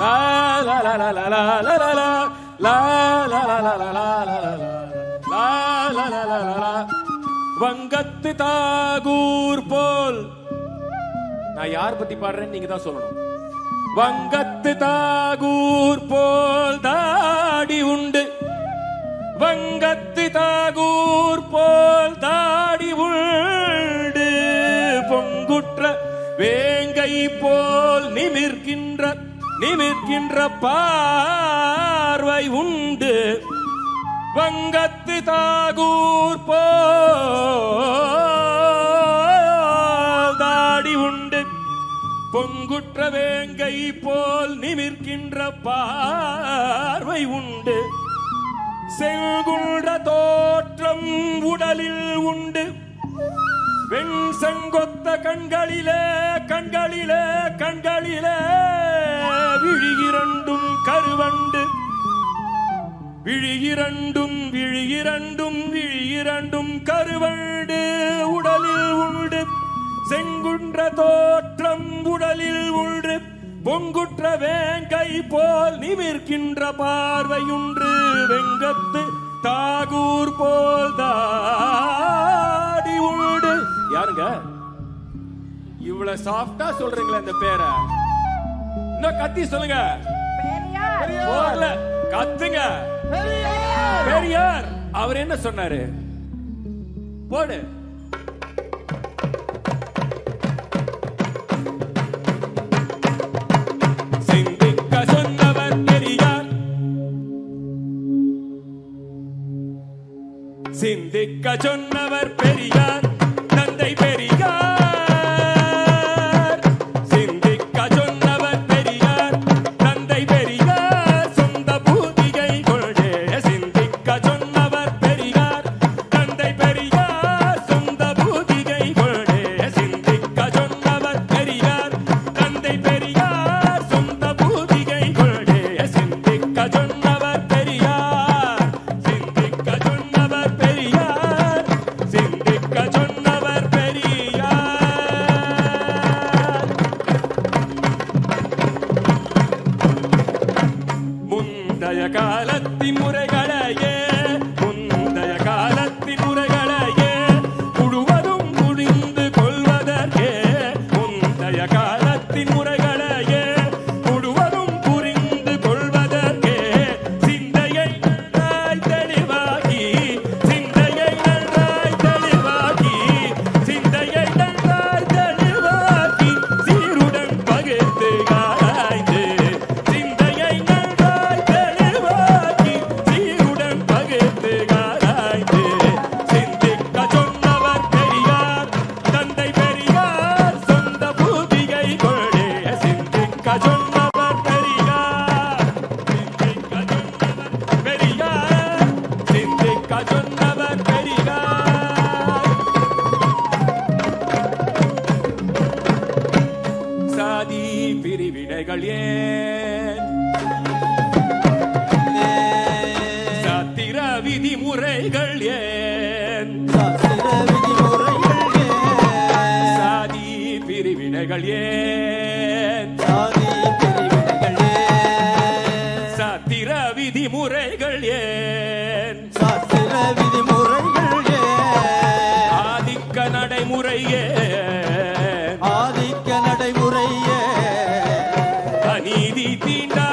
லா லா லா லா லா லா லா லா லா லா லா லா லா லா லா லா. வங்கத்து தாகூர் போல். நான் யார் பத்தி பாடுறேன்னு நீங்க தான் சொல்லணும். வங்கத்து தாகூர் போல் தாடி உண்டு, வங்கத்து தாகூர் போல் தாடி உண்டு, பொங்குற்ற வேங்கை போல் நிமிர்கின்ற பார்வை உண்டு, வங்கத்து தாகூர் போல் தாடி உண்டு, பொங்குற்ற வேங்கை போல் நிமிர்கின்ற பார்வை உண்டு, செங்குன்ற தோற்றம் உடலில் உண்டு, வெண் செங்கொத்த கண்களிலே விழியிரண்டும் கருவண்டு, விழியிரண்டும் கருவண்டு உடலில் உண்டு, செங்குன்ற தோற்றம் உடலில் உண்டு, பொங்குற்ற வேங்கை போல் நிமிர்கின்ற பார்வையுன்று, வெங்கத்து தாகூர் போல் தாடி உண்டு. யாருங்க இவ்வளவு சாஃப்டா சொல்றீங்களா இந்த பேரை? இன்னும் கத்தி சொல்லுங்க. கத்துங்க. பெரியார். அவர் என்ன சொன்னாரு? போடு. சிந்திக்க சொன்னவர் பெரியார், சிந்திக்க சொன்னவர் பெரியார், தந்தை பெரியார். காலத்தின் முறைகளையே, முந்தைய காலத்தின் முறைகளையே முழுவதும் புரிந்து கொள்வதற்கே, முந்தைய காலத்தின் முறைகளையே முழுவதும் புரிந்து கொள்வதற்கே, சிந்தையை நன்றாய் தெளிவாக்கி, சிந்தையை நன்றாய் தெளிவாக்கி, சிந்தையை நன்றாய் தெளிவாக்கி, சீருடன் பகிர்ந்து ஆராய்ந்து, சிந்தையை நன்றாய் தெளிவாக்கி, சீருடன் பகிர்ந்து ஆராய்ந்து, சிந்திக்க சொன்னவர் பெரியார், தந்தை பெரியார், சொந்த பூதிகை கொண்டே, சிந்திக்க சொன்னவர் பெரியார், சிந்திக்க சொன்னவர் பெரியார், சிந்திக்க சொன்னவர் பெரியார். சாதி பிரிவினைகள் ஏன், சாத்திர விதிமுறைகள் ஏன், சாதி பிரிவினைகள் ஏன், சாத்திர விதிமுறைகள் ஏன், ஆதிக்க நடைமுறை ஏன், அநீதி தீண்டா